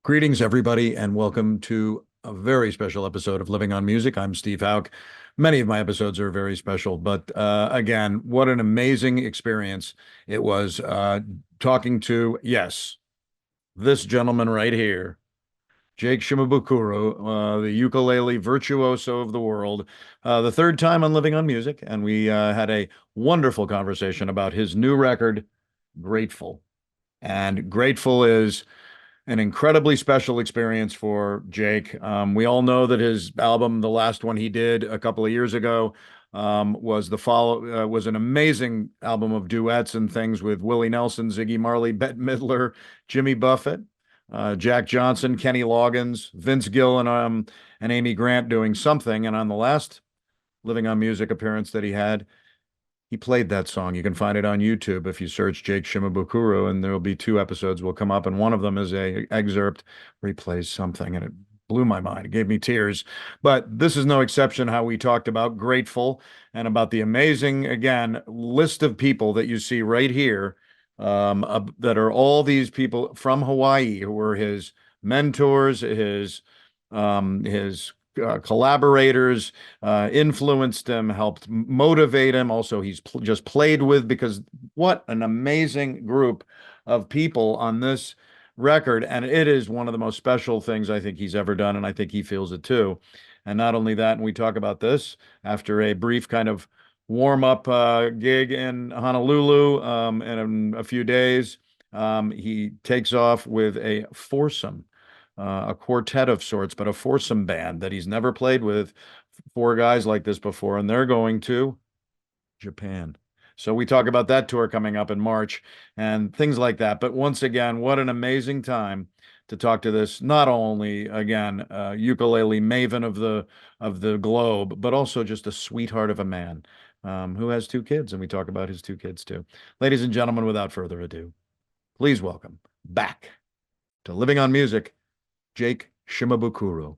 Greetings, everybody, and welcome to a very special episode of Living on Music. I'm Steve Hauk. Many of my episodes are very special, but again, what an amazing experience it was talking to, yes, this gentleman right here, Jake Shimabukuro, the ukulele virtuoso of the world, the third time on Living on Music, and we had a wonderful conversation about his new record, Grateful. And Grateful is an incredibly special experience for Jake. We all know that his album, the last one he did a couple of years ago, was an amazing album of duets and things with Willie Nelson, Ziggy Marley, Bette Midler, Jimmy Buffett, Jack Johnson, Kenny Loggins, Vince Gill, and Amy Grant doing something. And on the last Living on Music appearance that he had, he played that song. You can find it on YouTube if you search Jake Shimabukuro, and there'll be two episodes will come up, and one of them is a excerpt where he plays something, and it blew my mind. It gave me tears. But this is no exception how we talked about Grateful and about the amazing, again, list of people that you see right here, that are all these people from Hawaii who were his mentors, his collaborators, influenced him, helped motivate him. Also, he's just played with, because what an amazing group of people on this record. And it is one of the most special things I think he's ever done. And I think he feels it too. And not only that, and we talk about this after a brief kind of warm up gig in Honolulu in a few days. He takes off with a foursome, a quartet of sorts, but a foursome band that he's never played with, four guys like this before, and they're going to Japan. So we talk about that tour coming up in March and things like that. But once again, what an amazing time to talk to this, not only, again, ukulele maven of the globe, but also just a sweetheart of a man who has two kids, and we talk about his two kids too. Ladies and gentlemen, without further ado, please welcome back to Living on Music, Jake Shimabukuro.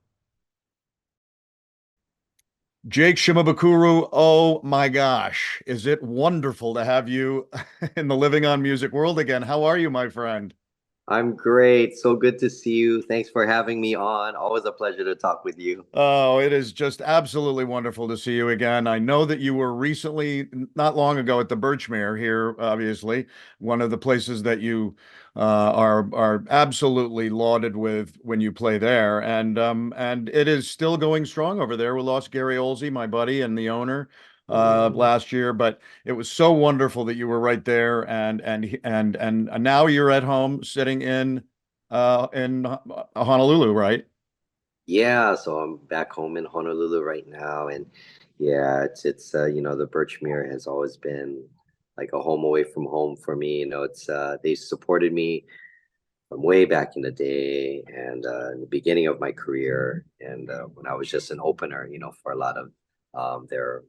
Jake Shimabukuro, oh my gosh, is it wonderful to have you in the Living on Music world again. How are you, my friend? I'm great. So good to see you. Thanks for having me on. Always a pleasure to talk with you. Oh, it is just absolutely wonderful to see you again. I know that you were recently, not long ago, at the Birchmere here, obviously, one of the places that you are absolutely lauded with when you play there, and it is still going strong over there. We lost Gary Olsey, my buddy and the owner, last year, but it was so wonderful that you were right there, and now you're at home sitting in Honolulu, right? Yeah, so I'm back home in Honolulu right now, and yeah, it's the Birchmere has always been like a home away from home for me. It's they supported me from way back in the day, and in the beginning of my career, and when I was just an opener, for a lot of their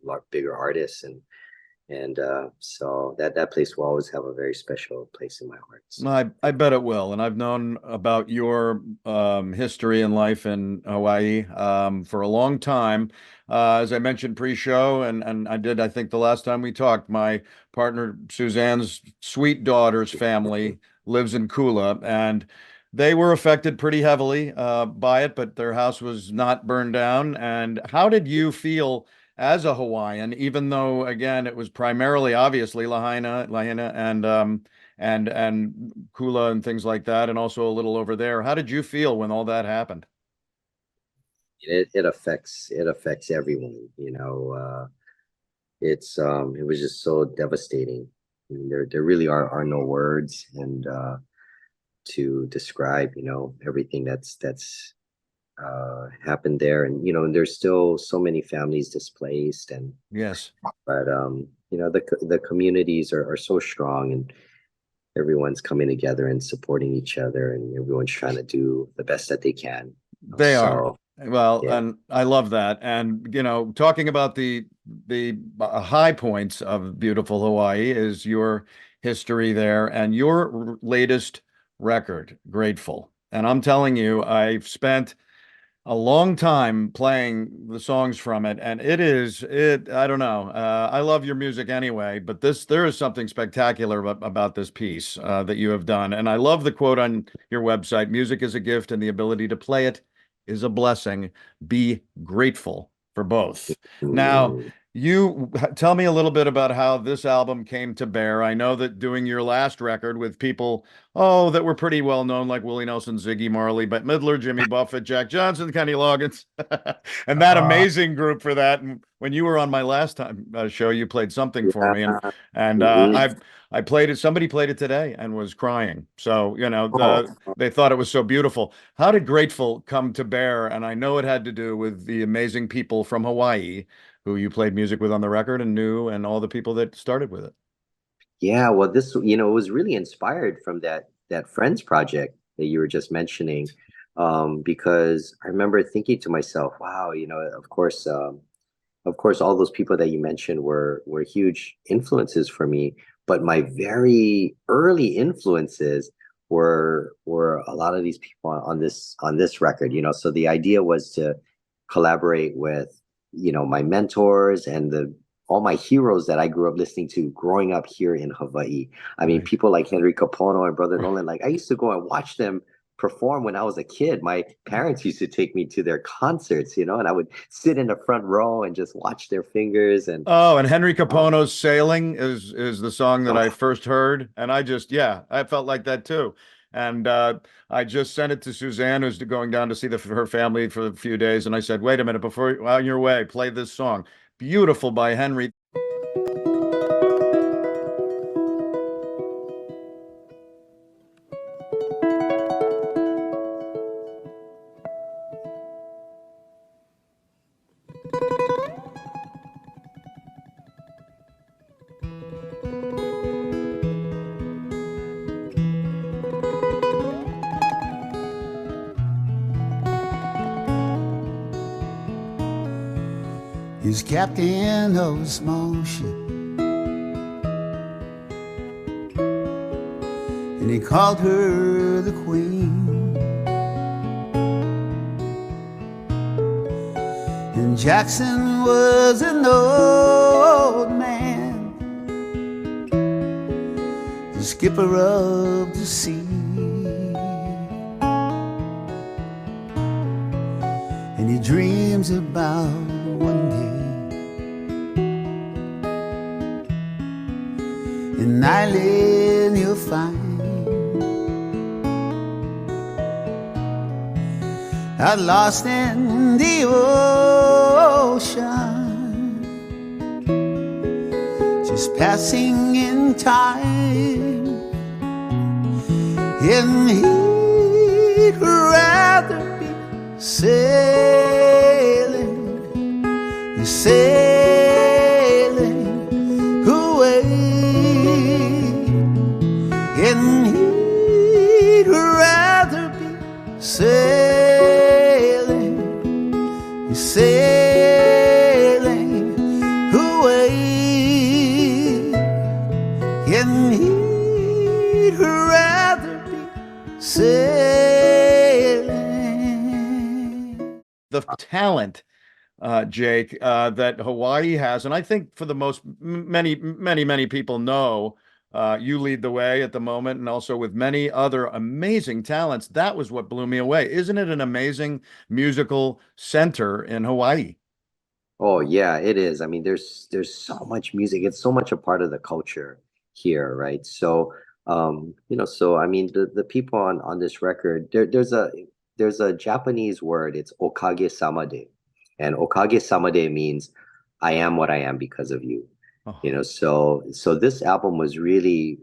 lot bigger artists, and so that place will always have a very special place in my heart. So. I bet it will. And I've known about your history and life in Hawaii for a long time. As I mentioned pre-show, and I think the last time we talked, my partner Suzanne's sweet daughter's family lives in Kula, and they were affected pretty heavily by it, but their house was not burned down. And how did you feel as a Hawaiian, even though again it was primarily obviously Lahaina and Kula and things like that, and also a little over there? How did you feel when all that happened? It affects everyone. It was just so devastating. I mean, there really are no words, and to describe everything that's happened there, and there's still so many families displaced, and Yes. but the communities are so strong, and everyone's coming together and supporting each other, and everyone's trying to do the best that they can. They are. So Well, Yeah. and I love that. And talking about the high points of beautiful Hawaii is your history there and your latest record, Grateful. And I'm telling you, I've spent a long time playing the songs from it, and I don't know. I love your music anyway, but there is something spectacular about this piece that you have done. And I love the quote on your website: music is a gift, and the ability to play it is a blessing. Be grateful for both. Now, Mm. you tell me a little bit about how this album came to bear. I know that doing your last record with people, oh, that were pretty well known, like Willie Nelson, Ziggy Marley, Bette Midler, Jimmy Buffett, Jack Johnson, Kenny Loggins, and that Uh, amazing group for that. And when you were on my last time show, you played something for me, Yeah. and Mhm. I played it. Somebody played it today and was crying. So Oh, they thought it was so beautiful. How did Grateful come to bear? And I know it had to do with the amazing people from Hawaii who you played music with on the record and knew, and all the people that started with it. yeah. Well, this, was really inspired from that Friends project that you were just mentioning. Because I remember thinking to myself, wow, of course, all those people that you mentioned were huge influences for me. But my very early influences were a lot of these people on this record. So the idea was to collaborate with my mentors and the all my heroes that I grew up listening to growing up here in Hawaii. I mean, Right. people like Henry Capono and Brother Nolan. Like I used to go and watch them perform when I was a kid. My parents used to take me to their concerts, and I would sit in the front row and just watch their fingers and Oh, and Henry oh, Capone's "Sailing" is the song that I oh, first heard, and yeah, I felt like that too. And I just sent it to Suzanne, who's going down to see her family for a few days, and I said, "Wait a minute, before on your way, play this song, beautiful by Henry." he's captain of a small ship, and he called her the Queen. And Jackson was an old man, the skipper of the sea. And he dreams about one day an island he'll find out lost in the ocean, just passing in time. And he'd rather be sailing away. And he'd rather be sailing away. And he'd rather be sailing. The talent, Jake, that Hawaii has, and I think for the many people know, you lead the way at the moment, and also with many other amazing talents. That was what blew me away. Isn't it an amazing musical center in Hawaii? oh yeah, it is. I mean, there's so much music. It's so much a part of the culture here, right? So, so I mean, the people on this record, there's a Japanese word. It's okage samade, and okage samade means I am what I am because of you. Oh, So this album was really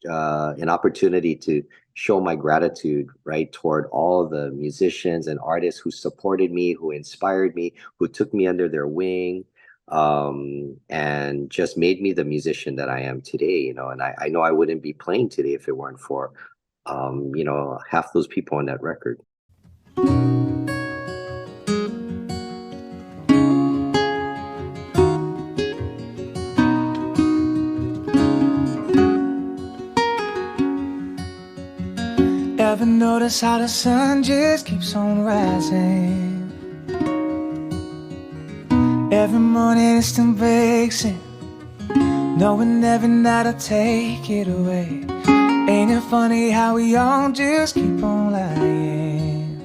an opportunity to show my gratitude, right, toward all the musicians and artists who supported me, who inspired me, who took me under their wing, and just made me the musician that I am today. And I know I wouldn't be playing today if it weren't for, half those people on that record. notice how the sun just keeps on rising? Every morning it still breaks in, knowing every night I'll take it away. Ain't it funny how we all just keep on lying?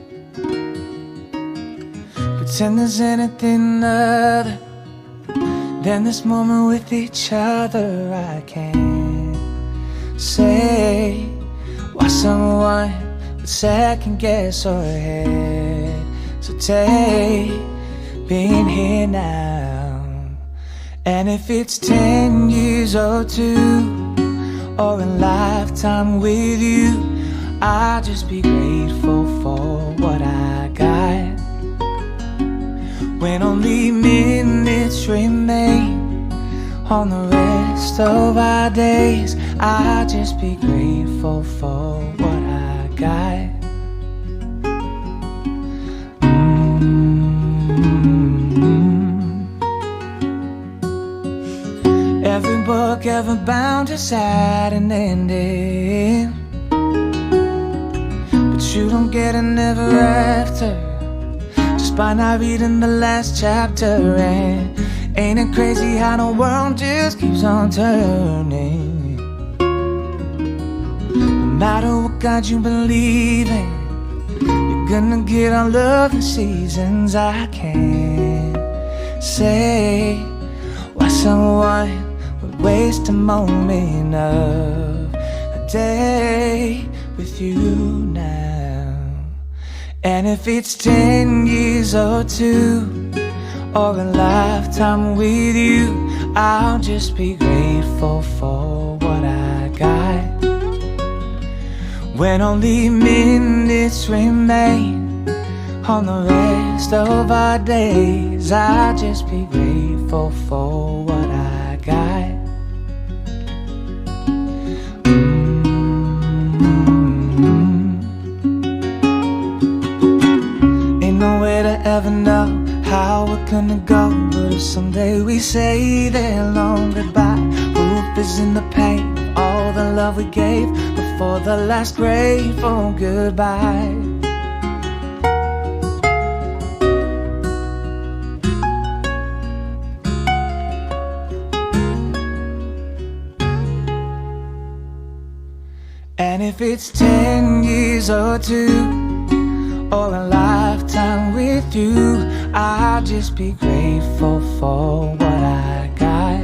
Pretend there's anything other than this moment with each other. I can't say why someone would second guess or ahead. So take being here now, and if it's 10 years or 2 or a lifetime with you, I'll just be grateful for what I got. When only minutes remain on the rest of our days, I'll just be grateful for what I got. Every book ever bound has had an ending, but you don't get an ever after just by not reading the last chapter. And ain't it crazy how the world just keeps on turning? No matter what God you believe in, you're gonna get all of the seasons. I can't say why someone would waste a moment of a day with you now. And if it's 10 years or 2 or a lifetime with you, I'll just be grateful for what I got. When only minutes remain on the rest of our days, I'll just be grateful for what I got. Ain't no way to ever know how we're gonna go, but if someday we say that long goodbye, proof is in the pain of all the love we gave before the last grateful goodbye. And if it's 10 years or 2 or a lifetime with you, I'll just be grateful for what I got.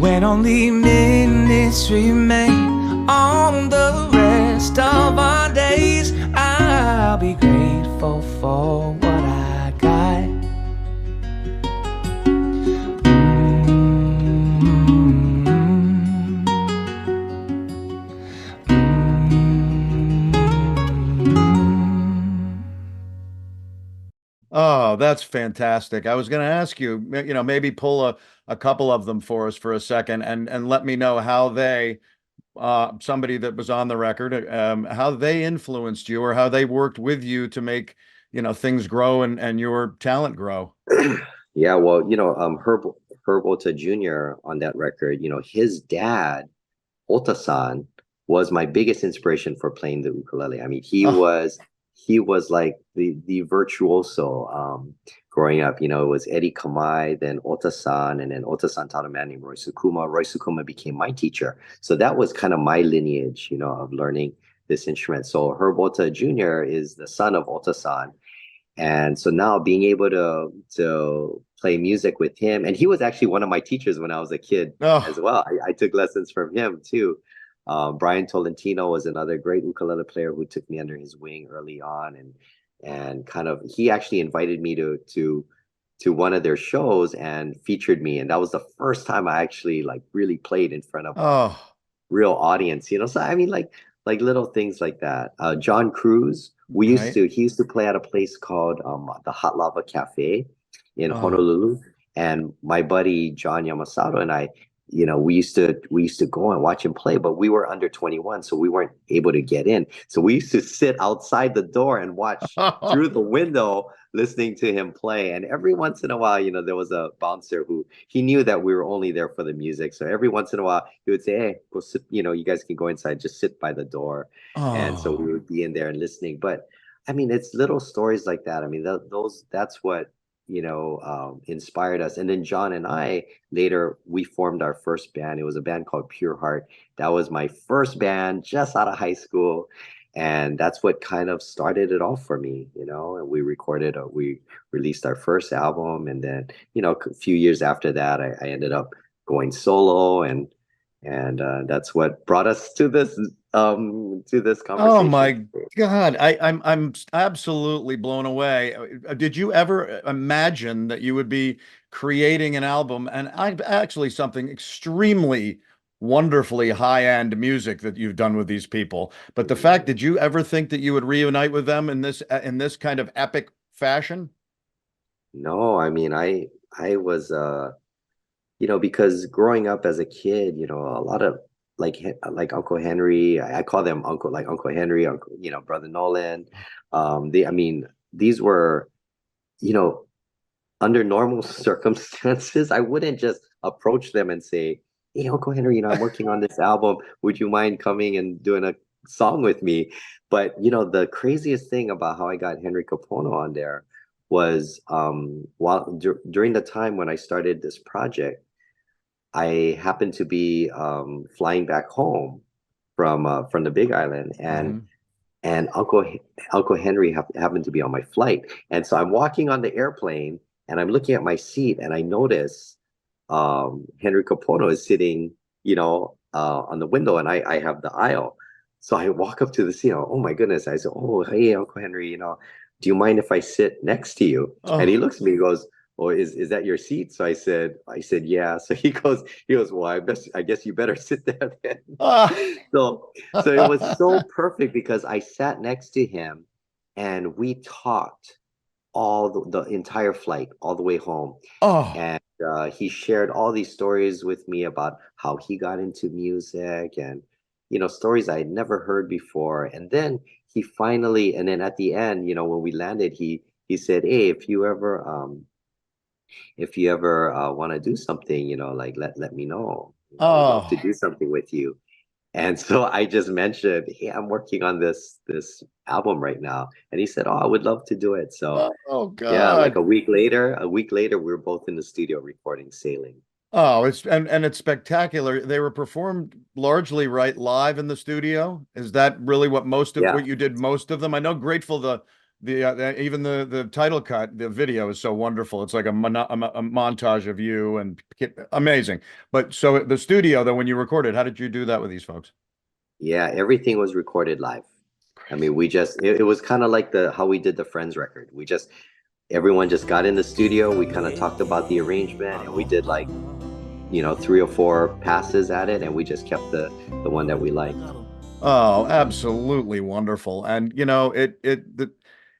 When only minutes remain on the rest of our days, I'll be grateful for what I got. Oh, that's fantastic. I was going to ask you, maybe pull a couple of them for us for a second and let me know how they, somebody that was on the record, how they influenced you or how they worked with you to make, things grow and your talent grow. Yeah, well, Herb Ota Jr. on that record, his dad, Ota-san, was my biggest inspiration for playing the ukulele. I mean, Oh. he was like the virtuoso growing up. It was Eddie Kamai, then Ota-san, and then Ota-san taught a man named Roy Sukuma. Roy Sukuma became my teacher. So that was kind of my lineage, of learning this instrument. So Herb Ota Jr. is the son of Ota-san. And so now being able to play music with him, and he was actually one of my teachers when I was a kid as Oh, well. I took lessons from him too. Brian Tolentino was another great ukulele player who took me under his wing early on, and kind of he actually invited me to one of their shows and featured me, and that was the first time I actually like really played in front of a oh, real audience. So I mean, like little things like that. John Cruz, right. he used to play at a place called the Hot Lava Cafe in Oh, Honolulu, and my buddy John Yamasato and I, you know, we used to go and watch him play, but we were under 21, so we weren't able to get in. So we used to sit outside the door and watch through the window, listening to him play. And every once in a while, you know, there was a bouncer who he knew that we were only there for the music. So every once in a while, he would say, "Hey, go sit. You know, you guys can go inside. Just sit by the door." And so we Oh, would be in there and listening. But I mean, it's little stories like that. I mean, that's what, you know, inspired us. And then John and I later we formed our first band. It was a band called Pure Heart. That was my first band just out of high school, and that's what kind of started it off for me. You know, and we released our first album, and then, you know, a few years after that, I ended up going solo, and that's what brought us to this oh conversation. my God. I'm absolutely blown away. Did you ever imagine that you would be creating an album and actually something extremely wonderfully high-end music that you've done with these people? But the fact, did you ever think that you would reunite with them in this kind of epic fashion? No, I mean, I was you know, because growing up as a kid, you know, a lot of like Uncle Henry, I call them Uncle, like Uncle Henry, Uncle, you know, Brother Nolan. I mean, these were, you know, under normal circumstances, I wouldn't just approach them and say, "Hey, Uncle Henry, you know, I'm working on this album. Would you mind coming and doing a song with me?" But you know, the craziest thing about how I got Henry Capono on there was during the time when I started this project, I happened to be flying back home from the Big Island, Mhm. and Uncle Henry happened to be on my flight, and so I'm walking on the airplane, and I'm looking at my seat, and I notice Henry Capono is sitting, you know, on the window, and I have the aisle. So I walk up to the seat. Oh my goodness! I said, "Oh, hey, Uncle Henry, you know, do you mind if I sit next to you?" And he Oh, looks at me, he goes, "Oh, is that your seat?" So I said, "Yeah." So he goes, "Well, I guess you better sit there then." ah. So it was so perfect because I sat next to him, and we talked all the entire flight, all the way home. Oh, And he shared all these stories with me about how he got into music, and, you know, stories I had never heard before. And then and then at the end, you know, when we landed, he said, "Hey, if you ever want to do something, you know, like let me know. You know, I would love to oh, do something with you." And so I just mentioned, "Hey, I'm working on this album right now." And he said, "Oh, I would love to do it." So oh yeah, like God. a week later, we were both in the studio recording Sailing. Oh, and it's spectacular. They were performed largely right live in the studio. Is that really Yeah. what you did most of them? I know Grateful even the title cut, the video is so wonderful. It's like a montage of you and amazing. But so the studio though, when you recorded, how did you do that with these folks? Yeah, everything was recorded live. I mean, it was kind of like the how we did the Friends record. Everyone just got in the studio, we kind of talked about the arrangement, and we did like, you know, three or four passes at it, and we just kept the one that we liked. Oh, absolutely wonderful. And you know,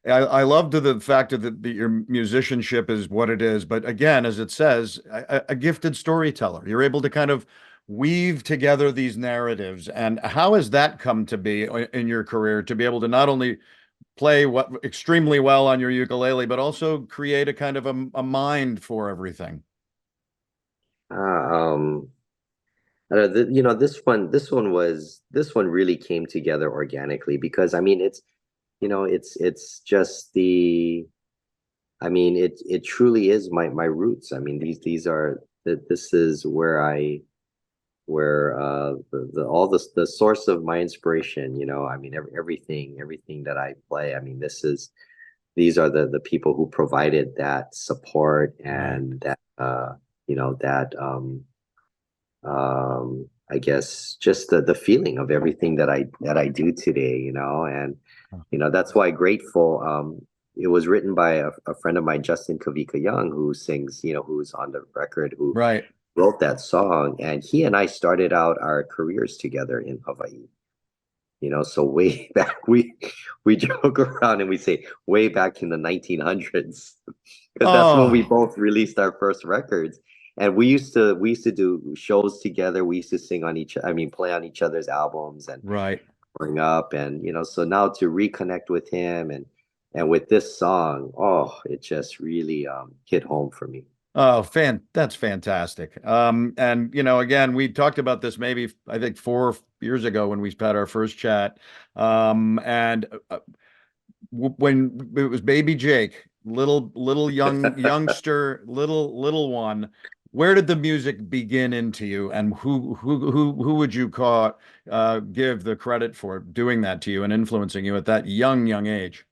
I love the fact that your musicianship is what it is. But again, as it says, a gifted storyteller. You're able to kind of weave together these narratives. And how has that come to be in your career to be able to not only play what extremely well on your ukulele, but also create a kind of a mind for everything? Uh, um, I don't know, you know, this one really came together organically because I mean, you know, it's just I mean, it truly is my roots. I mean, these are this is where all the source of my inspiration, you know. I mean, everything that I play, I mean, these are the people who provided that support Right. and that you know, that I guess just the feeling of everything that I do today, you know. And you know, that's why Grateful, it was written by a friend of mine, Justin Kavika Young, who sings, you know, who's on the record, who Right. wrote that song. And he and I started out our careers together in Hawaii. You know, so way back, we joke around and we say way back in the 1900s, because that's when we Oh, both released our first records. and we used to do shows together. We used to sing on play on each other's albums and Right. growing up, and so now to reconnect with him and with this song, oh, it just really hit home for me. Oh, that's fantastic. And again, we talked about this maybe I think 4 years ago when we had our first chat. And when it was baby Jake, little youngster, little one, where did the music begin into you, and who would you give the credit for doing that to you and influencing you at that young age?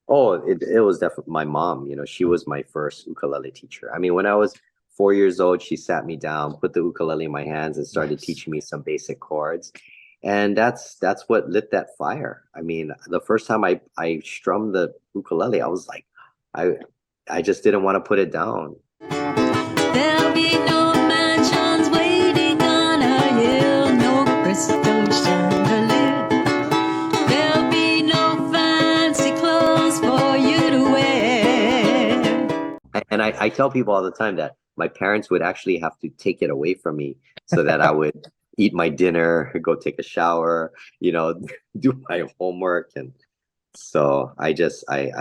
Oh, it was definitely my mom. She was my first ukulele teacher. I mean, when I was 4 years old, she sat me down, put the ukulele in my hands, and started Yes. teaching me some basic chords. And that's what lit that fire. I mean, the first time I strummed the ukulele, I was like, I I just didn't want to put it down. There'll be no mansions waiting on a hill, no crystal chandelier. There'll be no fancy clothes for you to wear. And I tell people all the time that my parents would actually have to take it away from me so that I would eat my dinner, go take a shower, do my homework. And so I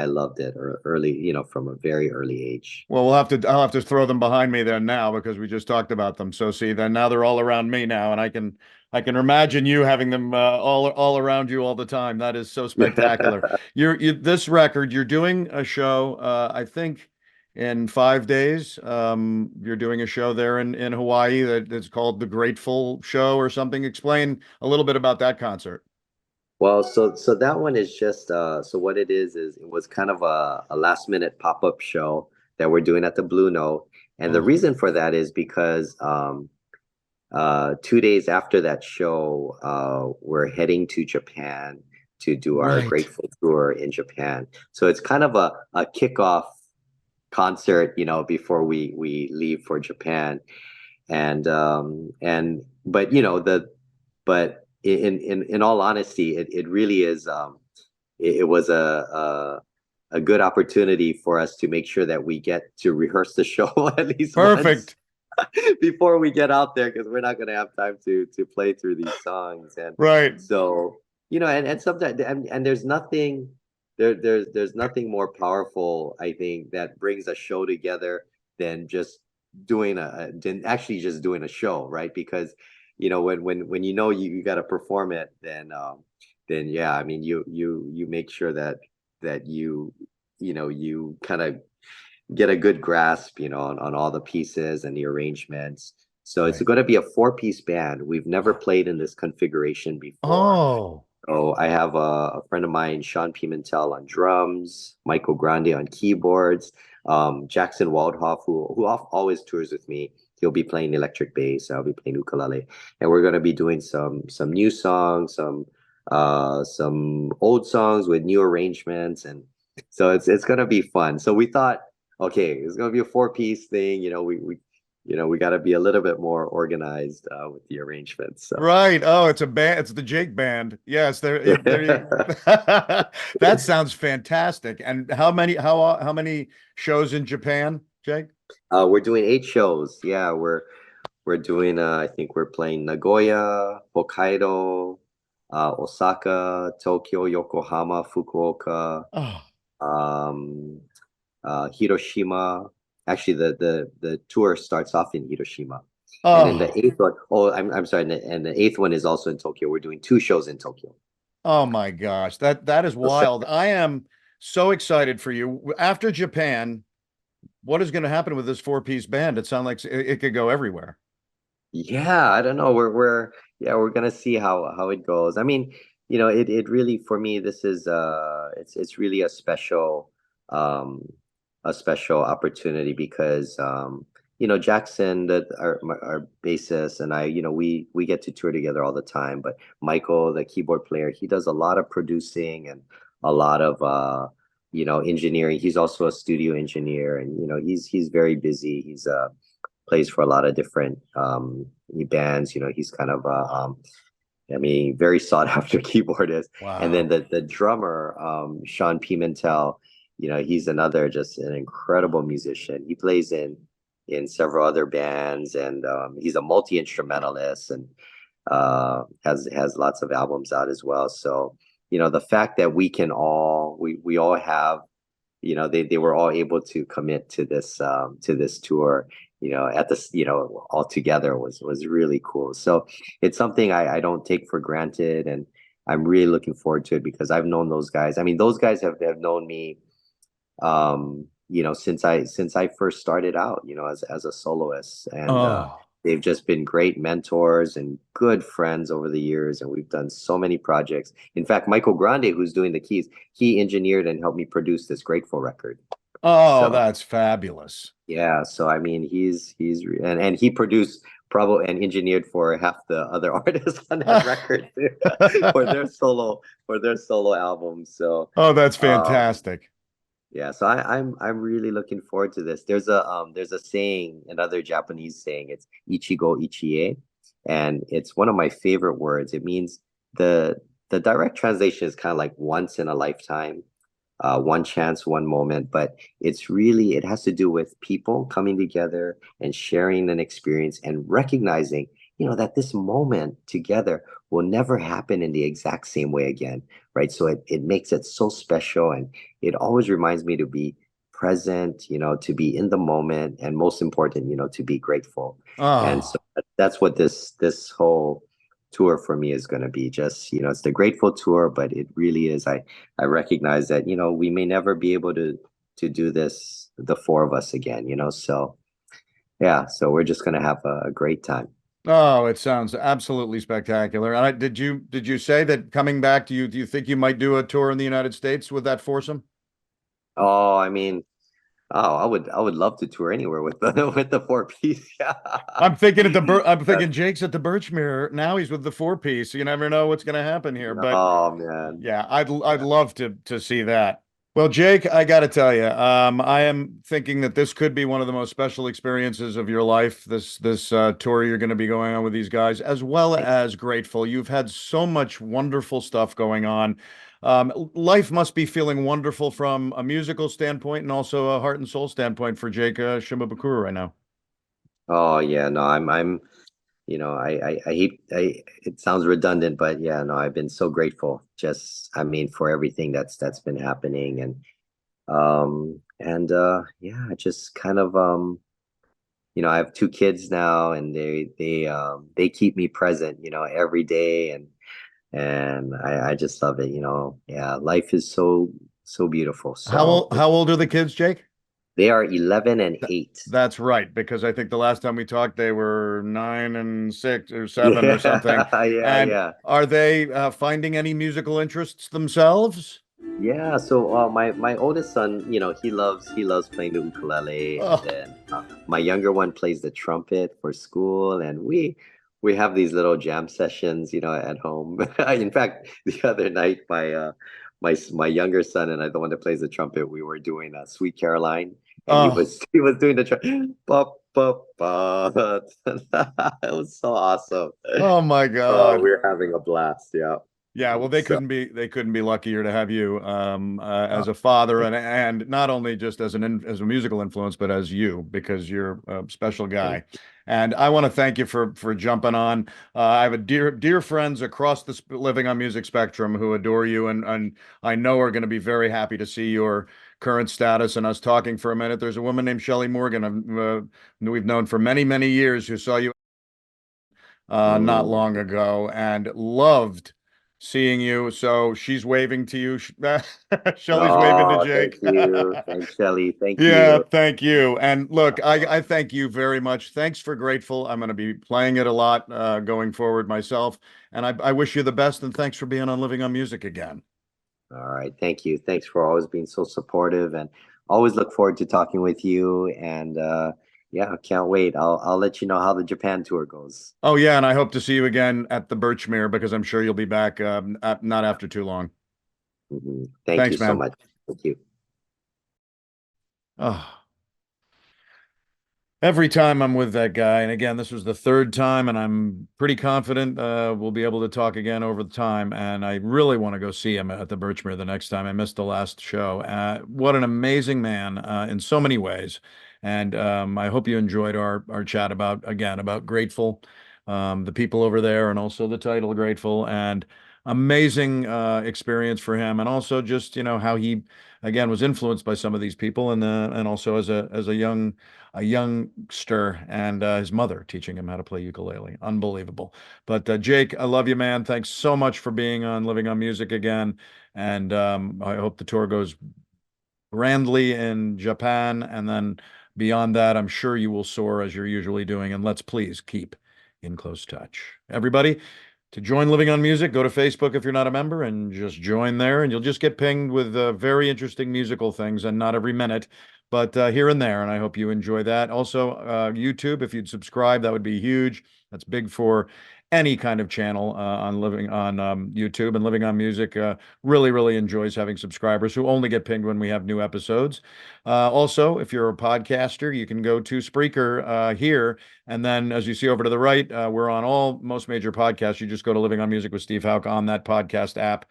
loved it early, from a very early age. Well, I'll have to throw them behind me then now because we just talked about them. So see, then now they're all around me now, and I can imagine you having them all around you all the time. That is so spectacular. This record, you're doing a show, I think in 5 days. You're doing a show there in Hawaii that's called the Grateful Show or something. Explain a little bit about that concert. Well, so that one is just so what it is it was kind of a last minute pop-up show that we're doing at the Blue Note. And the Oh. reason for that is because 2 days after that show, we're heading to Japan to do our Right. Grateful tour in Japan. So it's kind of a kickoff concert, before we leave for Japan. And but but in all honesty, it really is it was a good opportunity for us to make sure that we get to rehearse the show at least once Perfect. before we get out there, because we're not going to have time to play through these songs. And Right. so and sometimes and there's nothing more powerful, I think, that brings a show together than just than actually just doing a show, right? Because when you got to perform it, then yeah, I mean, you make sure that you kind of get a good grasp, on all the pieces and the arrangements. So it's Right. going to be a 4-piece band. We've never played in this configuration before. Oh, So I have a friend of mine, Sean Pimentel, on drums, Michael Grande on keyboards, Jackson Waldhoff, who always tours with me. He'll be playing electric bass. I'll be playing ukulele, and we're going to be doing some new songs, some old songs with new arrangements, and so it's going to be fun. So we thought, okay, it's going to be a 4-piece thing. We got to be a little bit more organized with the arrangements. So. right. Oh, it's a band. It's the Jake Band. Yes, that sounds fantastic. And how many shows in Japan, Jake? We're doing 8 shows. Yeah, we're doing. I think we're playing Nagoya, Hokkaido, Osaka, Tokyo, Yokohama, Fukuoka, Oh, um, Hiroshima. Actually, the tour starts off in Hiroshima, and then the oh, 8th one, oh, I'm sorry, and the 8th one is also in Tokyo. We're doing 2 shows in Tokyo. oh my gosh. That is wild. I am so excited for you. After Japan, what is going to happen with this 4-piece band? It sounds like it could go everywhere. Yeah, I don't know. We're gonna see how it goes. I mean, it really, for me, this is it's really um a special opportunity because Jackson, that our bassist, and I, we get to tour together all the time. But Michael, the keyboard player, he does a lot of producing and a lot of engineering. He's also a studio engineer, and he's very busy. He's plays for a lot of different bands. He's kind of I mean, very sought after keyboardist. And then Wow. the drummer, Sean Pimentel, he's another just an incredible musician. He plays in in several other bands, and he's a multi-instrumentalist and has lots of albums out as well. So, the fact that we all have, they were all able to commit to this tour, at this, all together was really cool. So it's something I don't take for granted, and I'm really looking forward to it because I've known those guys. I mean, those guys have known me, since I first started out, as a soloist, and Oh, they've just been great mentors and good friends over the years, and we've done so many projects. In fact, Michael Grande, who's doing the keys, he engineered and helped me produce this Grateful record. oh, So that's fabulous. yeah, so I mean, and he produced probably and engineered for half the other artists on that record for their solo albums. So Oh, that's um, fantastic. yeah, so I'm really looking forward to this. There's a saying, another Japanese saying, it's ichigo ichie, and it's one of my favorite words. It means the direct translation is kind of like once in a lifetime, one chance, one moment, but it has to do with people coming together and sharing an experience and recognizing, that this moment together will never happen in the exact same way again, right? So it makes it so special, and it always reminds me to be present, to be in the moment, and most important, to be grateful. And so Oh, that's what this whole tour for me is going to be. Just, it's the grateful tour, but it really is. I recognize that, we may never be able to do this, the four of us again, so yeah, so we're just going to have a great time. oh, it sounds absolutely spectacular. And did you say that coming back to you, do you think you might do a tour in the United States with that foursome? Oh, I mean, oh, I would love to tour anywhere with the with the four piece. Yeah. I'm That's- thinking Jake's at the Birchmere. Now he's with the four piece. You never know what's going to happen here. But oh man. yeah, I'd love to see that. Well, Jake, I got to tell you, I am thinking that this could be one of the most special experiences of your life. This tour you're going to be going on with these guys, as well as grateful. You've had so much wonderful stuff going on. Life must be feeling wonderful from a musical standpoint and also a heart and soul standpoint for Jake Shimabukuro right now. Oh yeah, no, I'm I hate it sounds redundant, but yeah, no, I've been so grateful. Just, I mean, for everything that's been happening, and yeah, just kind of I have two kids now, and they keep me present, every day, and I just love it. Yeah, life is so beautiful. How So old how old are the kids, Jake? they are 11 and 8. That's right, because I think the last time we talked, they were 9 and 6 or 7 or something. Yeah, yeah, And yeah. are they finding any musical interests themselves? Yeah, so my oldest son, he loves playing the ukulele, and Oh, then my younger one plays the trumpet for school, and we have these little jam sessions, at home. In fact, the other night, my younger son and I, the one that plays the trumpet, we were doing Sweet Caroline, and he oh, was he was doing the trumpet. It was so awesome. oh my Oh, God. we're having a blast. Yeah. Yeah, well, So. they couldn't be luckier to have you uh, as a father and not only just as as a musical influence, but as you because you're a special guy. And I want to thank you for jumping on. I have a dear friends across the living on music spectrum who adore you, and I know are going to be very happy to see your current status and us talking for a minute. There's a woman named Shelley Morgan we've known for many years who saw you not Mm. long ago and loved seeing you. So she's waving to you. Shelley's waving to Oh, thank Jake. you. Thanks, Shelly. Thank Yeah, you. thank you. And look, I thank you very much. Thanks for Grateful. I'm going to be playing it a lot going forward myself. And I wish you the best. And thanks for being on Living on Music again. All right. Thank you. Thanks for always being so supportive, and always look forward to talking with you. And yeah, can't wait. I'll let you know how the Japan tour goes. Oh, yeah. And I hope to see you again at the Birchmere because I'm sure you'll be back not after too long. Thank you Thanks, so man. much. Thank you. Oh. Every time I'm with that guy, and again, this was the third time, and I'm pretty confident we'll be able to talk again over the time. And I really want to go see him at the Birchmere the next time. I missed the last show. What an amazing man in so many ways. And I hope you enjoyed our chat about, again, about Grateful, the people over there, and also the title Grateful, and amazing experience for him, and also just, how he, again, was influenced by some of these people, and also as a youngster, and his mother teaching him how to play ukulele. Unbelievable. But Jake, I love you, man. Thanks so much for being on Living on Music again, and I hope the tour goes grandly in Japan, and then beyond that, I'm sure you will soar as you're usually doing. And let's please keep in close touch. Everybody, to join Living on Music, go to Facebook if you're not a member and just join there, and you'll just get pinged with very interesting musical things, and not every minute, but here and there. And I hope you enjoy that. Also, YouTube, if you'd subscribe, that would be huge. That's big for any kind of channel on YouTube. And Living on Music really, really enjoys having subscribers who only get pinged when we have new episodes. Also, if you're a podcaster, you can go to Spreaker here. And then, as you see over to the right, we're on most major podcasts. You just go to Living on Music with Steve Houck on that podcast app,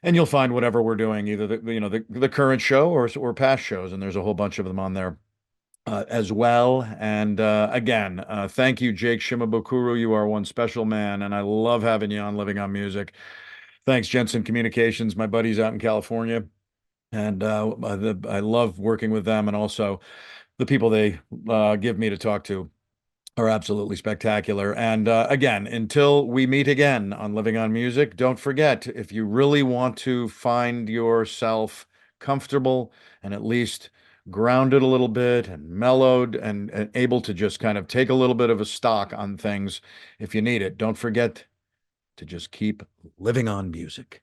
and you'll find whatever we're doing, either the current show or past shows. And there's a whole bunch of them on there as well. And again, thank you, Jake Shimabukuro. You are one special man, and I love having you on Living on Music. Thanks, Jensen Communications, my buddies out in California. And I love working with them, and also the people they give me to talk to are absolutely spectacular. And again, until we meet again on Living on Music, don't forget, if you really want to find yourself comfortable and at least grounded a little bit and mellowed, and able to just kind of take a little bit of a stock on things if you need it, don't forget to just keep living on music.